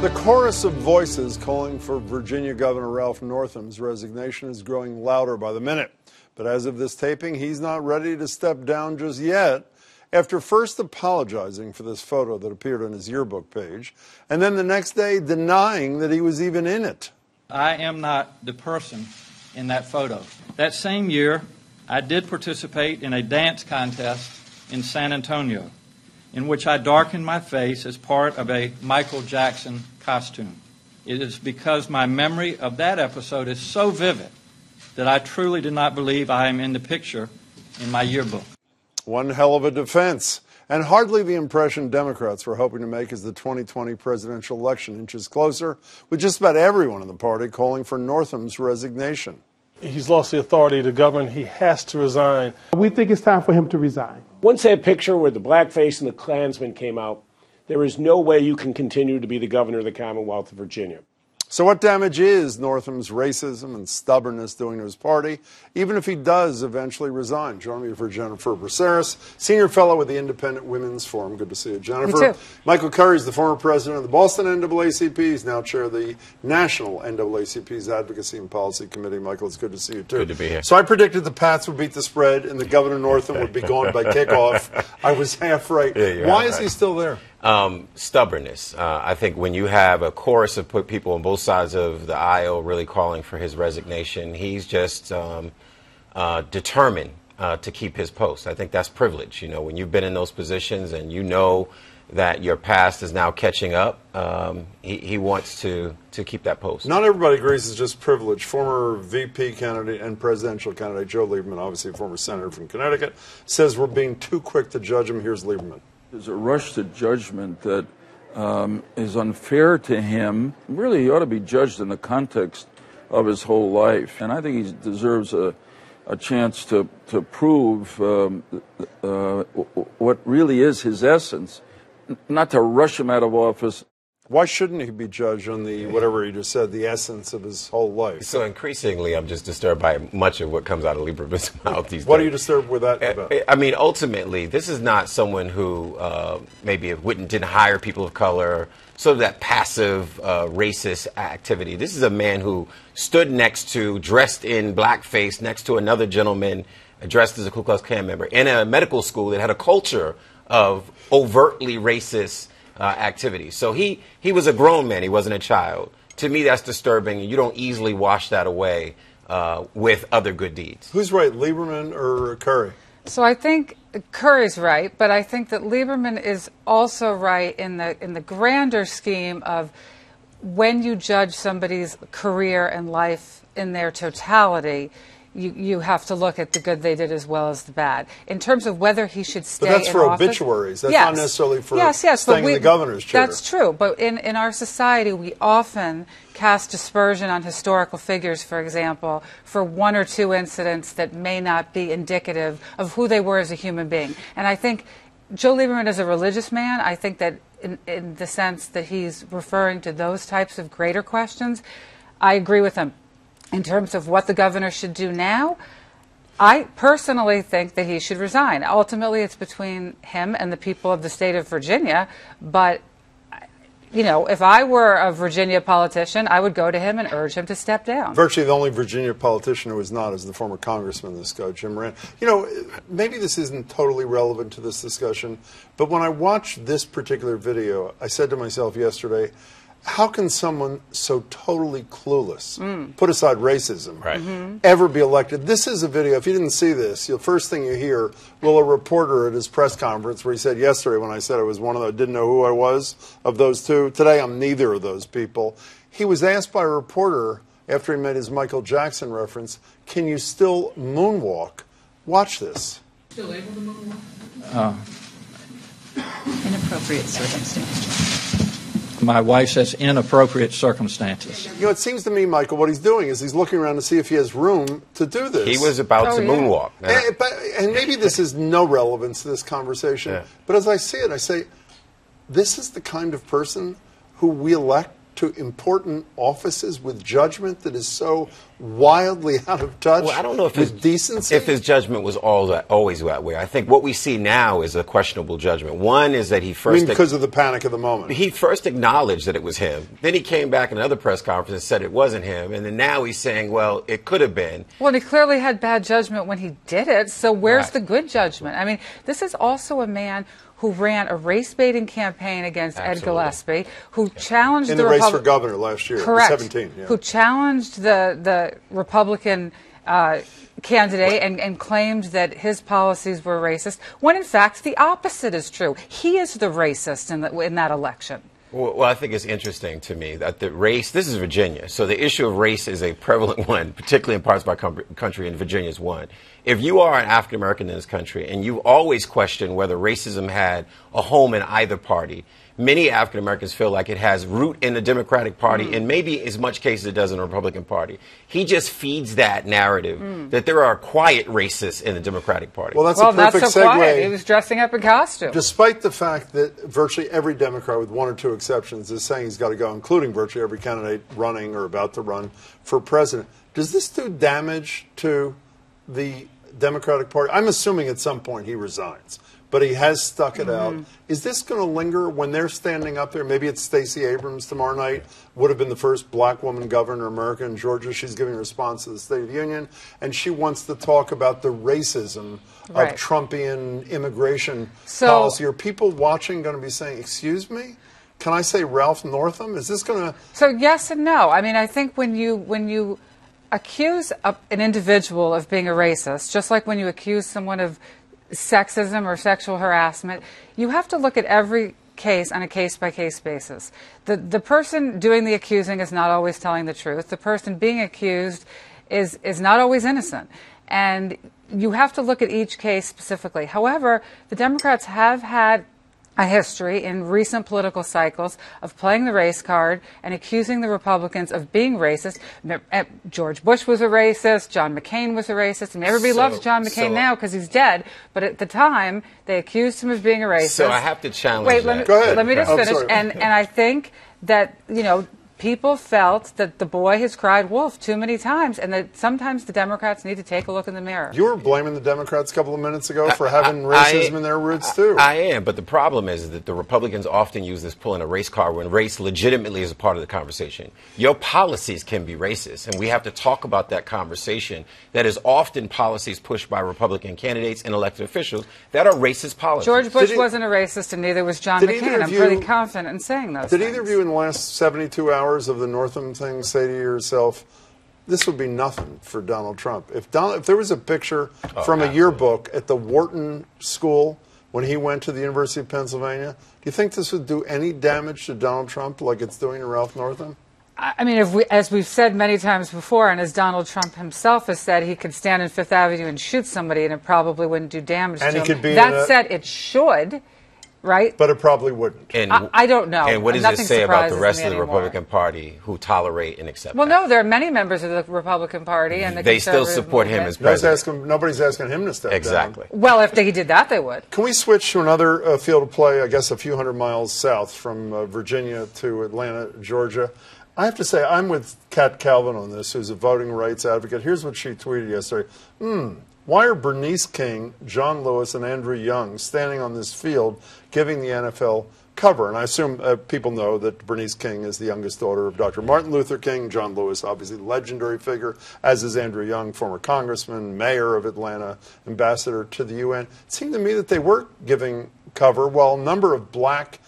The chorus of voices calling for Virginia Governor Ralph Northam's resignation is growing louder by the minute. But as of this taping, he's not ready to step down just yet, after first apologizing for this photo that appeared on his yearbook page, and then the next day denying that he was even in it. I am not the person in that photo. That same year, I did participate in a dance contest in San Antonio, in which I darkened my face as part of a Michael Jackson costume. It is because my memory of that episode is so vivid that I truly do not believe I am in the picture in my yearbook. One hell of a defense, and hardly the impression Democrats were hoping to make as the 2020 presidential election inches closer, with just about everyone in the party calling for Northam's resignation. He's lost the authority to govern. He has to resign. We think it's time for him to resign. Once that picture where the blackface and the Klansman came out, there is no way you can continue to be the governor of the Commonwealth of Virginia. So what damage is Northam's racism and stubbornness doing to his party, even if he does eventually resign? Joining me for Jennifer Braceras, senior fellow with the Independent Women's Forum. Good to see you, Jennifer. Me too. Michael Curry is the former president of the Boston NAACP. He's now chair of the National NAACP's Advocacy and Policy Committee. Michael, it's good to see you, too. Good to be here. So I predicted the Pats would beat the spread and that Governor Northam would be gone by kickoff. I was half right. Yeah, Why is he still there? Stubbornness. I think when you have a chorus of people on both sides of the aisle really calling for his resignation, he's just determined to keep his post. I think that's privilege. You know, when you've been in those positions and you know that your past is now catching up, he wants to keep that post. Not everybody agrees it's just privilege. Former VP candidate and presidential candidate Joe Lieberman, obviously a former senator from Connecticut, says we're being too quick to judge him. Here's Lieberman. There's a rush to judgment that is unfair to him. Really, he ought to be judged in the context of his whole life. And I think he deserves a chance to prove what really is his essence, not to rush him out of office. Why shouldn't he be judged on the, whatever he just said, the essence of his whole life? So increasingly, I'm just disturbed by much of what comes out of Lieberman's mouth these days. What are you disturbed with that about? I mean, ultimately, this is not someone who maybe didn't hire people of color, sort of that passive racist activity. This is a man who stood dressed in blackface, next to another gentleman dressed as a Ku Klux Klan member in a medical school that had a culture of overtly racist activity. So he was a grown man. He wasn't a child. To me, that's disturbing. You don't easily wash that away with other good deeds. Who's right, Lieberman or Curry? So I think Curry's right, but I think that Lieberman is also right in the grander scheme of when you judge somebody's career and life in their totality, you have to look at the good they did as well as the bad. In terms of whether he should stay in office. But that's for obituaries. That's not necessarily for staying in the governor's chair. That's true. But in our society, we often cast aspersion on historical figures, for example, for one or two incidents that may not be indicative of who they were as a human being. And I think Joe Lieberman is a religious man. I think that in the sense that he's referring to those types of greater questions, I agree with him. In terms of what the governor should do now, I personally think that he should resign. Ultimately, it's between him and the people of the state of Virginia. But, you know, if I were a Virginia politician, I would go to him and urge him to step down. Virtually the only Virginia politician who is not is the former congressman, this guy, Jim Rand. You know, maybe this isn't totally relevant to this discussion, but when I watched this particular video, I said to myself yesterday, how can someone so totally clueless, put aside racism, ever be elected? This is a video. If you didn't see this, the first thing you hear, will a reporter at his press conference where he said yesterday when I said I was one of those, didn't know who I was of those two. Today I'm neither of those people. He was asked by a reporter after he made his Michael Jackson reference, can you still moonwalk? Watch this. Still able to moonwalk? Inappropriate circumstances. My wife says inappropriate circumstances. You know, it seems to me, Michael, what he's doing is he's looking around to see if he has room to do this. He was about to moonwalk. And maybe this is no relevance to this conversation, but as I see it, I say, this is the kind of person who we elect to important offices with judgment that is so wildly out of touch Well, I don't know if with decency? If his judgment was always that way. I think what we see now is a questionable judgment. One is that he first... I mean, because of the panic of the moment. He first acknowledged that it was him. Then he came back in another press conference and said it wasn't him. And then now he's saying, well, it could have been. Well, he clearly had bad judgment when he did it, so where's Right. the good judgment? I mean, this is also a man who ran a race-baiting campaign against Ed Absolutely. Gillespie, who challenged in the the race for Republic- governor last year, Correct. 17. Yeah. Who challenged the Republican candidate and claimed that his policies were racist, when in fact the opposite is true. He is the racist in that election. Well, I think it's interesting to me that the race, this is Virginia, so the issue of race is a prevalent one, particularly in parts of our country, and Virginia is one. If you are an African American in this country and you've always questioned whether racism had a home in either party, many African Americans feel like it has root in the Democratic Party and maybe as much cases it does in the Republican Party. He just feeds that narrative that there are quiet racists in the Democratic Party. Well, that's Well, a not perfect so segue. quiet. He was dressing up in costume. Despite the fact that virtually every Democrat, with one or two exceptions, is saying he's got to go, including virtually every candidate running or about to run for president, does this do damage to the Democratic Party? I'm assuming at some point he resigns, but he has stuck it out. Is this going to linger when they're standing up there? Maybe it's Stacey Abrams tomorrow night, would have been the first black woman governor in America in Georgia. She's giving a response to the State of the Union, and she wants to talk about the racism Right. of Trumpian immigration So- policy. Are people watching going to be saying, excuse me? Can I say Ralph Northam? Is this going to... So yes and no. I mean, I think when you accuse an individual of being a racist, just like when you accuse someone of sexism or sexual harassment, you have to look at every case on a case-by-case basis. The person doing the accusing is not always telling the truth. The person being accused is not always innocent. And you have to look at each case specifically. However, the Democrats have had a history in recent political cycles of playing the race card and accusing the Republicans of being racist. George Bush was a racist. John McCain was a racist. And everybody loves John McCain now because he's dead. But at the time, they accused him of being a racist. So I have to challenge Wait, that. Go ahead. let me just Oh, finish. sorry. And I think that, people felt that the boy has cried wolf too many times, and that sometimes the Democrats need to take a look in the mirror. You were blaming the Democrats a couple of minutes ago for having racism in their roots, too. I am, but the problem is that the Republicans often use this pulling a race card when race legitimately is a part of the conversation. Your policies can be racist, and we have to talk about that conversation. That is often policies pushed by Republican candidates and elected officials that are racist policies. George Bush Did he- wasn't a racist, and neither was John Did McCain. either I'm of pretty you- confident in saying those Did things. either of you in the last 72 hours of the Northam thing say to yourself, this would be nothing for Donald Trump? If there was a picture from a yearbook at the Wharton School when he went to the University of Pennsylvania, do you think this would do any damage to Donald Trump like it's doing to Ralph Northam? I mean, as we've said many times before, and as Donald Trump himself has said, he could stand in Fifth Avenue and shoot somebody, and it probably wouldn't do damage And to he him. could be That in a- said, it should, right? But it probably wouldn't. And, I don't know. And what does Nothing it say about the surprises rest me of the anymore. Republican Party who tolerate and accept Well, that? no, there are many members of the Republican Party and the They still conservative support him movement. as president. Nobody's asking him to step down. Exactly. Well, if he did that, they would. Can we switch to another field of play, I guess a few hundred miles south from Virginia to Atlanta, Georgia? I have to say, I'm with Kat Calvin on this, who's a voting rights advocate. Here's what she tweeted yesterday. Why are Bernice King, John Lewis, and Andrew Young standing on this field giving the NFL cover? And I assume people know that Bernice King is the youngest daughter of Dr. Martin Luther King. John Lewis, obviously legendary figure, as is Andrew Young, former congressman, mayor of Atlanta, ambassador to the UN. It seemed to me that they were giving cover while a number of black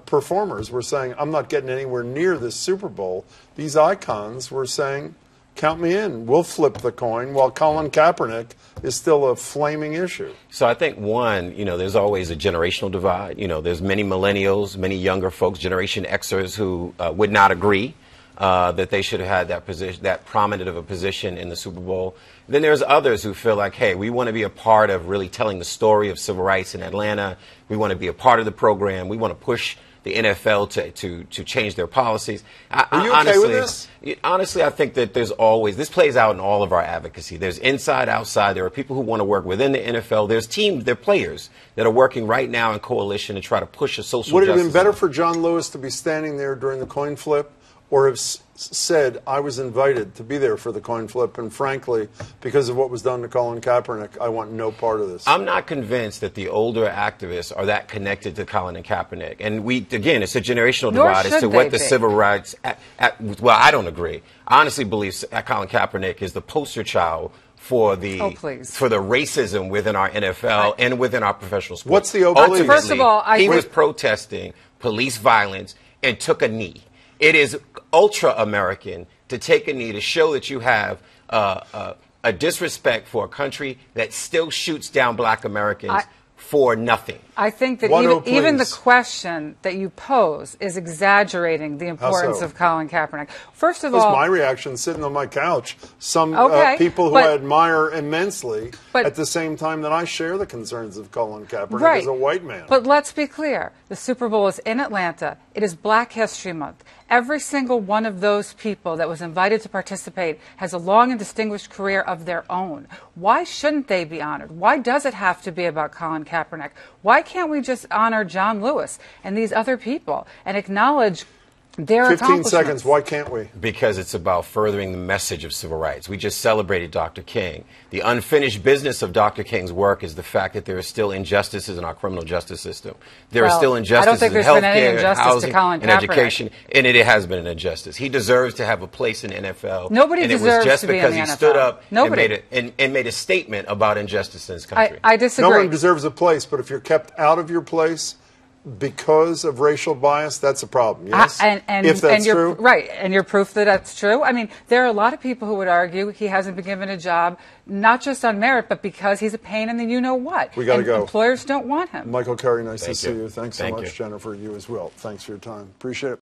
performers were saying, I'm not getting anywhere near this Super Bowl. These icons were saying, count me in, we'll flip the coin, while Colin Kaepernick is still a flaming issue. So I think, one, there's always a generational divide. There's many millennials, many younger folks, Generation Xers, who would not agree that they should have had that position, that prominent of a position in the Super Bowl. Then there's others who feel like, hey, we want to be a part of really telling the story of civil rights in Atlanta. We want to be a part of the program. We want to push the NFL to change their policies. Are you honestly, okay with this? Honestly, I think that this plays out in all of our advocacy. There's inside, outside. There are people who want to work within the NFL. There's there are players that are working right now in coalition to try to push a social Would it justice. have been better for John Lewis to be standing there during the coin flip, or have said, I was invited to be there for the coin flip, and frankly, because of what was done to Colin Kaepernick, I want no part of this? I'm not convinced that the older activists are that connected to Colin and Kaepernick. And again, it's a generational divide as to what the civil rights, well, I don't agree. I honestly believe Colin Kaepernick is the poster child for the racism within our NFL and within our professional sports. What's the open? First of all, he was protesting police violence and took a knee. It is ultra-American to take a knee to show that you have a disrespect for a country that still shoots down black Americans for nothing. I think that even the question that you pose is exaggerating the importance of Colin Kaepernick. First of all, my reaction sitting on my couch. Some people who I admire immensely, at the same time that I share the concerns of Colin Kaepernick as a white man. But let's be clear. The Super Bowl is in Atlanta. It is Black History Month. Every single one of those people that was invited to participate has a long and distinguished career of their own. Why shouldn't they be honored? Why does it have to be about Colin Kaepernick? Why can't we just honor John Lewis and these other people and acknowledge their 15 seconds. Why can't we? Because it's about furthering the message of civil rights. We just celebrated Dr. King. The unfinished business of Dr. King's work is the fact that there are still injustices in our criminal justice system. There are still injustices in healthcare, housing, and education, and it has been an injustice. He deserves to have a place in the NFL. Nobody deserves to be in the NFL. And it was just because he stood up and made a statement about injustice in this country. I disagree. No one deserves a place, but if you're kept out of your place because of racial bias, that's a problem, yes? If that's true? Right, and your proof that that's true? I mean, there are a lot of people who would argue he hasn't been given a job, not just on merit, but because he's a pain in the you-know-what. We got to go. Employers don't want him. Michael Carey, nice to see you. Thanks so Thank much, you. Jennifer. You as well. Thanks for your time. Appreciate it.